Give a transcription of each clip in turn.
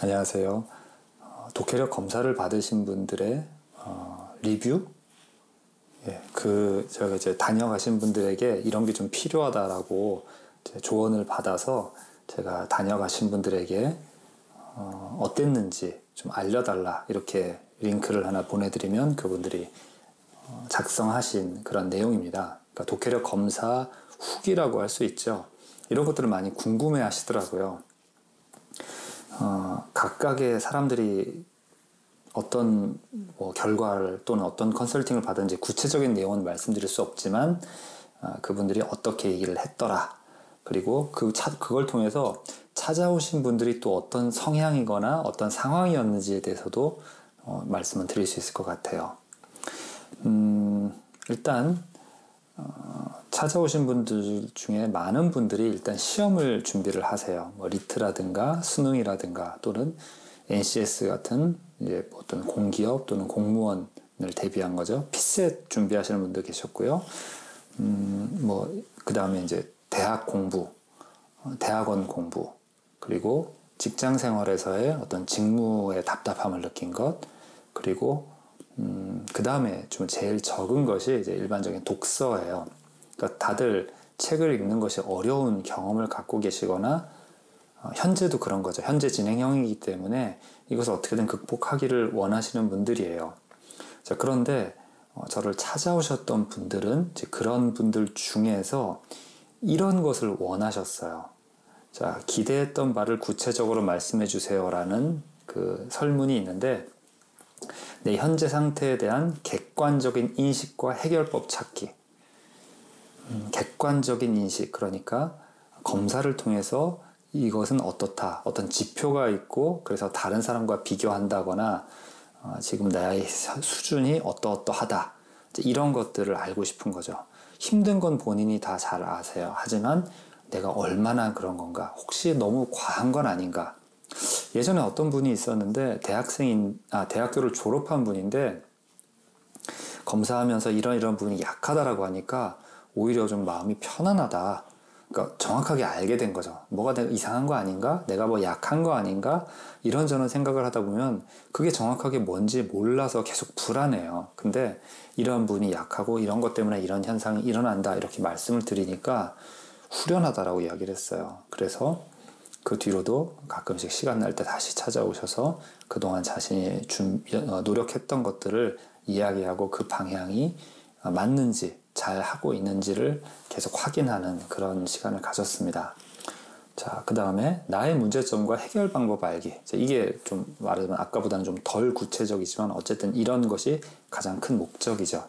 안녕하세요. 독해력 검사를 받으신 분들의 리뷰? 제가 이제 다녀가신 분들에게 이런 게 좀 필요하다라고 조언을 받아서 제가 다녀가신 분들에게 어땠는지 좀 알려달라 이렇게 링크를 하나 보내드리면 그분들이 작성하신 그런 내용입니다. 그러니까 독해력 검사 후기라고 할 수 있죠. 이런 것들을 많이 궁금해 하시더라고요. 각각의 사람들이 어떤 결과를 또는 어떤 컨설팅을 받은지 구체적인 내용은 말씀드릴 수 없지만 그분들이 어떻게 얘기를 했더라. 그리고 그걸 통해서 찾아오신 분들이 또 어떤 성향이거나 어떤 상황이었는지에 대해서도 말씀을 드릴 수 있을 것 같아요. 일단 찾아오신 분들 중에 많은 분들이 일단 시험을 준비를 하세요. 리트라든가 수능이라든가 또는 NCS 같은 이제 어떤 공기업 또는 공무원을 대비한 거죠. 피셋 준비하시는 분도 계셨고요. 그 다음에 이제 대학 공부, 대학원 공부, 그리고 직장 생활에서의 어떤 직무의 답답함을 느낀 것, 그리고 그 다음에 좀 제일 적은 것이 이제 일반적인 독서예요. 그러니까 다들 책을 읽는 것이 어려운 경험을 갖고 계시거나 현재도 그런 거죠. 현재 진행형이기 때문에 이것을 어떻게든 극복하기를 원하시는 분들이에요. 자, 그런데 저를 찾아오셨던 분들은 이제 그런 분들 중에서 이런 것을 원하셨어요. 자, 기대했던 바를 구체적으로 말씀해 주세요라는 그 설문이 있는데 내 현재 상태에 대한 객관적인 인식과 해결법 찾기. 객관적인 인식, 그러니까 검사를 통해서 이것은 어떻다, 어떤 지표가 있고 그래서 다른 사람과 비교한다거나 지금 나의 수준이 어떠어떠하다, 이런 것들을 알고 싶은 거죠. 힘든 건 본인이 다 잘 아세요. 하지만 내가 얼마나 그런 건가, 혹시 너무 과한 건 아닌가. 예전에 어떤 분이 있었는데 대학교를 졸업한 분인데 검사하면서 이런 부분이 약하다라고 하니까 오히려 좀 마음이 편안하다. 그러니까 정확하게 알게 된 거죠. 뭐가 내가 이상한 거 아닌가? 내가 뭐 약한 거 아닌가? 이런저런 생각을 하다 보면 그게 정확하게 뭔지 몰라서 계속 불안해요. 근데 이런 부분이 약하고 이런 것 때문에 이런 현상이 일어난다 이렇게 말씀을 드리니까 후련하다라고 이야기를 했어요. 그래서 그 뒤로도 가끔씩 시간 날 때 다시 찾아오셔서 그동안 자신이 노력했던 것들을 이야기하고 그 방향이 맞는지 잘 하고 있는지를 계속 확인하는 그런 시간을 가졌습니다. 자, 그 다음에 나의 문제점과 해결 방법 알기. 이게 좀 말하자면 아까보다는 좀 덜 구체적이지만 어쨌든 이런 것이 가장 큰 목적이죠.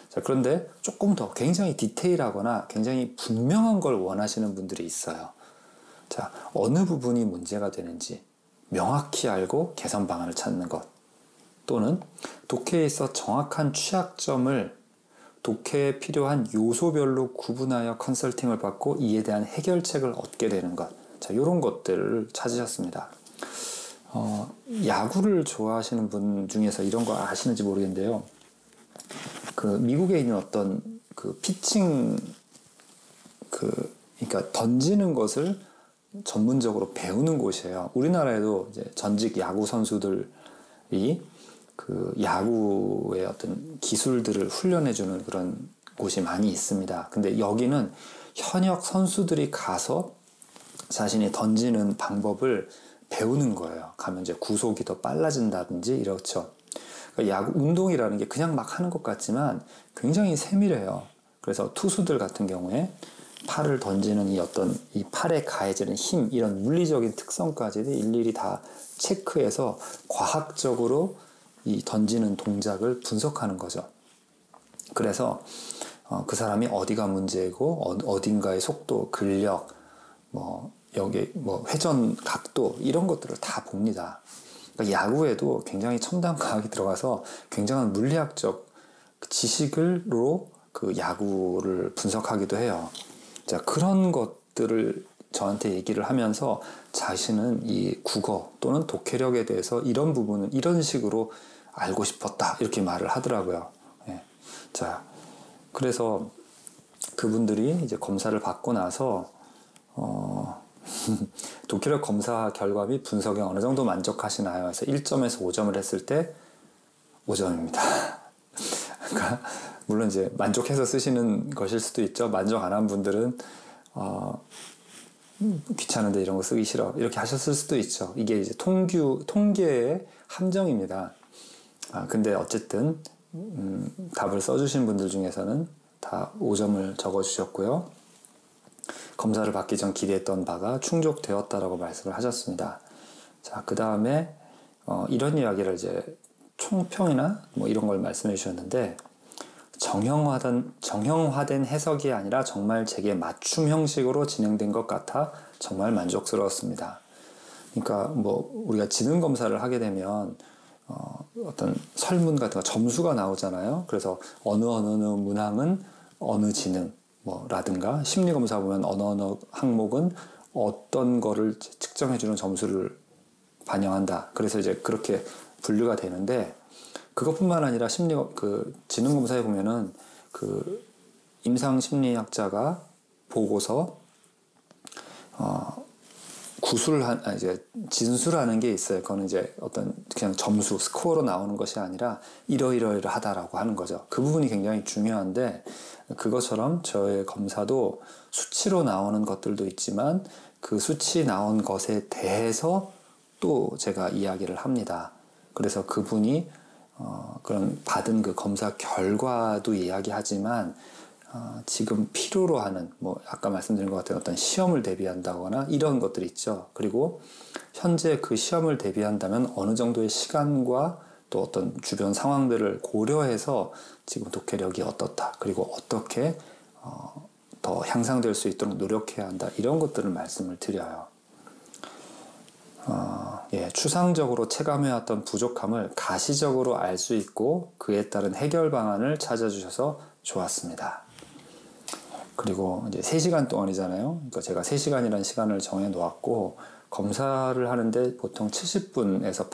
자, 그런데 조금 더 굉장히 디테일하거나 굉장히 분명한 걸 원하시는 분들이 있어요. 자, 어느 부분이 문제가 되는지 명확히 알고 개선 방안을 찾는 것, 또는 독해에 있어 정확한 취약점을 독해에 필요한 요소별로 구분하여 컨설팅을 받고 이에 대한 해결책을 얻게 되는 것. 자, 이런 것들을 찾으셨습니다. 야구를 좋아하시는 분 중에서 이런 거 아시는지 모르겠는데요. 그 미국에 있는 어떤 그 피칭 그러니까 던지는 것을 전문적으로 배우는 곳이에요. 우리나라에도 이제 전직 야구 선수들이 그 야구의 어떤 기술들을 훈련해주는 그런 곳이 많이 있습니다. 근데 여기는 현역 선수들이 가서 자신이 던지는 방법을 배우는 거예요. 가면 이제 구속이 더 빨라진다든지 이렇죠. 그러니까 야구 운동이라는 게 그냥 막 하는 것 같지만 굉장히 세밀해요. 그래서 투수들 같은 경우에 팔을 던지는 이 팔에 가해지는 힘, 이런 물리적인 특성까지도 일일이 다 체크해서 과학적으로 이 던지는 동작을 분석하는 거죠. 그래서 그 사람이 어디가 문제이고 어딘가의 속도, 근력, 여기 회전 각도, 이런 것들을 다 봅니다. 그러니까 야구에도 굉장히 첨단 과학이 들어가서 굉장한 물리학적 지식으로 그 야구를 분석하기도 해요. 자, 그런 것들을 저한테 얘기를 하면서 자신은 이 국어 또는 독해력에 대해서 이런 부분은 이런 식으로 알고 싶었다, 이렇게 말을 하더라고요. 예. 자, 그래서 그분들이 이제 검사를 받고 나서 독해력 검사 결과 및 분석에 어느 정도 만족하시나요? 해서 1점에서 5점을 했을 때 5점입니다. 그러니까 물론 이제 만족해서 쓰시는 것일 수도 있죠. 만족 안 한 분들은 귀찮은데 이런 거 쓰기 싫어 이렇게 하셨을 수도 있죠. 이게 이제 통계의 함정입니다. 근데 어쨌든 답을 써주신 분들 중에서는 다 5점을 적어주셨고요. 검사를 받기 전 기대했던 바가 충족되었다라고 말씀을 하셨습니다. 자, 그 다음에 이런 이야기를 이제 총평이나 뭐 이런 걸 말씀해 주셨는데, 정형화된 해석이 아니라 정말 제게 맞춤 형식으로 진행된 것 같아 정말 만족스러웠습니다. 그러니까 뭐 우리가 지능 검사를 하게 되면 어떤 설문 같은 거 점수가 나오잖아요. 그래서 어느 문항은 어느 지능 라든가 심리 검사 보면 어느 항목은 어떤 거를 측정해주는 점수를 반영한다. 그래서 이제 그렇게 분류가 되는데, 그것뿐만 아니라 지능 검사에 보면은 임상 심리학자가 보고서 이제 진술하는 게 있어요. 그거는 이제 어떤 그냥 점수, 스코어로 나오는 것이 아니라 이러이러하다라고 하는 거죠. 그 부분이 굉장히 중요한데, 그것처럼 저의 검사도 수치로 나오는 것들도 있지만 그 수치 나온 것에 대해서 또 제가 이야기를 합니다. 그래서 그분이 그런 받은 그 검사 결과도 이야기하지만 지금 필요로 하는 아까 말씀드린 것 같은 어떤 시험을 대비한다거나 이런 것들이 있죠. 그리고 현재 그 시험을 대비한다면 어느 정도의 시간과 또 어떤 주변 상황들을 고려해서 지금 독해력이 어떻다, 그리고 어떻게 더 향상될 수 있도록 노력해야 한다, 이런 것들을 말씀을 드려요. 추상적으로 체감해왔던 부족함을 가시적으로 알 수 있고 그에 따른 해결 방안을 찾아주셔서 좋았습니다. 그리고 이제 3시간 동안이잖아요. 그러니까 제가 3시간이라는 시간을 정해 놓았고, 검사를 하는데 보통 70분에서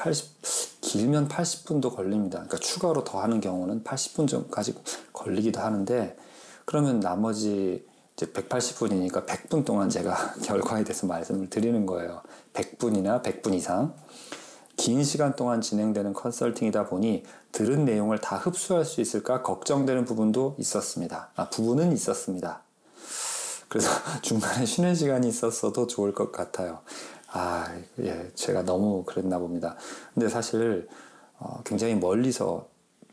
길면 80분도 걸립니다. 그러니까 추가로 더 하는 경우는 80분 전까지 걸리기도 하는데, 그러면 나머지 이제 180분이니까 100분 동안 제가 결과에 대해서 말씀을 드리는 거예요. 100분이나 100분 이상. 긴 시간 동안 진행되는 컨설팅이다 보니 들은 내용을 다 흡수할 수 있을까 걱정되는 부분도 있었습니다. 부분은 있었습니다. 그래서 중간에 쉬는 시간이 있었어도 좋을 것 같아요. 제가 너무 그랬나 봅니다. 근데 사실 굉장히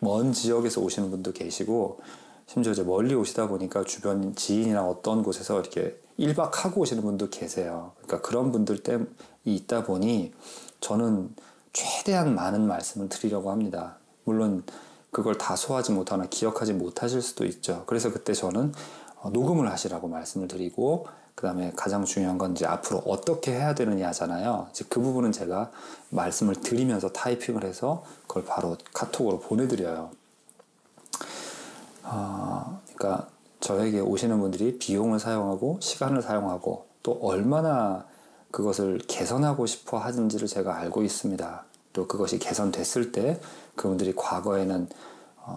먼 지역에서 오시는 분도 계시고, 심지어 이제 멀리 오시다 보니까 주변 지인이나 어떤 곳에서 이렇게 1박 하고 오시는 분도 계세요. 그러니까 그런 분들 때문에 있다 보니 저는 최대한 많은 말씀을 드리려고 합니다. 물론 그걸 다 소화하지 못하거나 기억하지 못하실 수도 있죠. 그래서 그때 저는 녹음을 하시라고 말씀을 드리고, 그 다음에 가장 중요한 건 이제 앞으로 어떻게 해야 되느냐잖아요. 이제 그 부분은 제가 말씀을 드리면서 타이핑을 해서 그걸 바로 카톡으로 보내드려요. 그러니까 저에게 오시는 분들이 비용을 사용하고 시간을 사용하고 또 얼마나 그것을 개선하고 싶어 하는지를 제가 알고 있습니다. 또 그것이 개선됐을 때 그분들이 과거에는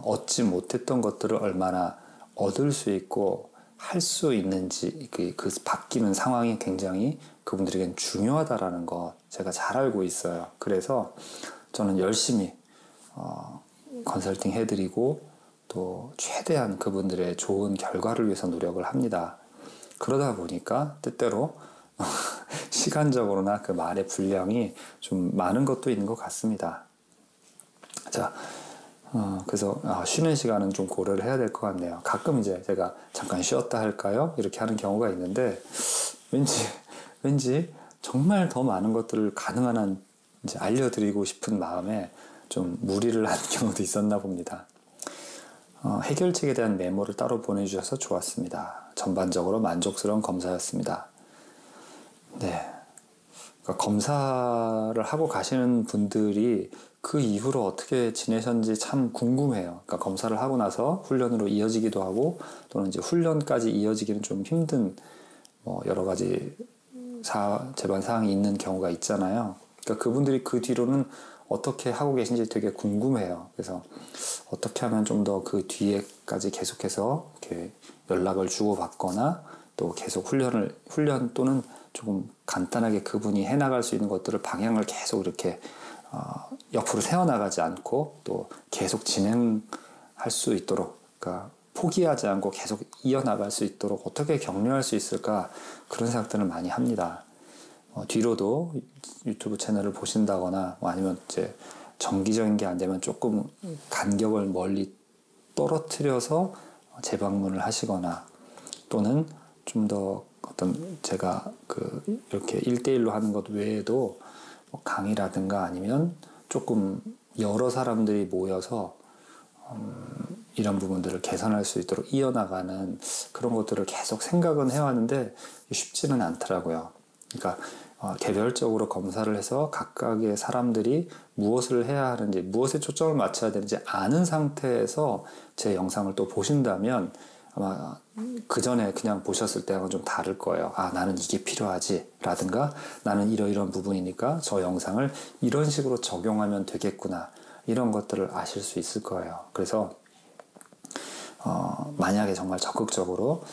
얻지 못했던 것들을 얼마나 얻을 수 있고 할 수 있는지, 그 바뀌는 상황이 굉장히 그분들에겐 중요하다라는 거 제가 잘 알고 있어요. 그래서 저는 열심히 컨설팅 해드리고 또 최대한 그분들의 좋은 결과를 위해서 노력을 합니다. 그러다 보니까 때때로 시간적으로나 그 말의 분량이 좀 많은 것도 있는 것 같습니다. 자, 그래서 쉬는 시간은 좀 고려를 해야 될 것 같네요. 가끔 이제 제가 잠깐 쉬었다 할까요? 이렇게 하는 경우가 있는데, 왠지 정말 더 많은 것들을 가능한 한 이제 알려드리고 싶은 마음에 좀 무리를 한 경우도 있었나 봅니다. 해결책에 대한 메모를 따로 보내주셔서 좋았습니다. 전반적으로 만족스러운 검사였습니다. 네. 그러니까 검사를 하고 가시는 분들이 그 이후로 어떻게 지내셨는지 참 궁금해요. 그러니까 검사를 하고 나서 훈련으로 이어지기도 하고, 또는 이제 훈련까지 이어지기는 좀 힘든 여러 가지 재반 사항이 있는 경우가 있잖아요. 그러니까 그분들이 그 뒤로는 어떻게 하고 계신지 되게 궁금해요. 그래서 어떻게 하면 좀 더 그 뒤에까지 계속해서 이렇게 연락을 주고받거나 또 계속 훈련 또는 조금 간단하게 그분이 해나갈 수 있는 것들을 방향을 계속 이렇게 옆으로 세워나가지 않고 또 계속 진행할 수 있도록, 그러니까 포기하지 않고 계속 이어나갈 수 있도록 어떻게 격려할 수 있을까, 그런 생각들을 많이 합니다. 뒤로도 유튜브 채널을 보신다거나 아니면 이제 정기적인 게 안 되면 조금 간격을 멀리 떨어뜨려서 재방문을 하시거나, 또는 좀 더 어떤 제가 이렇게 1대1로 하는 것 외에도 강의라든가 아니면 조금 여러 사람들이 모여서 이런 부분들을 개선할 수 있도록 이어나가는 그런 것들을 계속 생각은 해왔는데 쉽지는 않더라고요. 그러니까 개별적으로 검사를 해서 각각의 사람들이 무엇을 해야 하는지, 무엇에 초점을 맞춰야 되는지 아는 상태에서 제 영상을 또 보신다면 아마 그 전에 그냥 보셨을 때하고는 좀 다를 거예요. 나는 이게 필요하지 라든가, 나는 이러이러한 부분이니까 저 영상을 이런 식으로 적용하면 되겠구나, 이런 것들을 아실 수 있을 거예요. 그래서 만약에 정말 적극적으로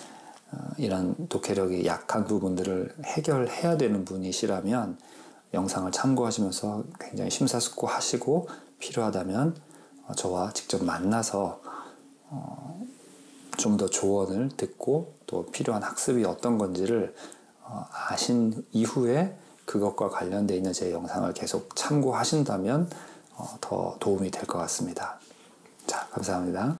이런 독해력이 약한 부분들을 해결해야 되는 분이시라면 영상을 참고하시면서 굉장히 심사숙고하시고, 필요하다면 저와 직접 만나서 좀 더 조언을 듣고 또 필요한 학습이 어떤 건지를 아신 이후에 그것과 관련되어 있는 제 영상을 계속 참고하신다면 더 도움이 될 것 같습니다. 자, 감사합니다.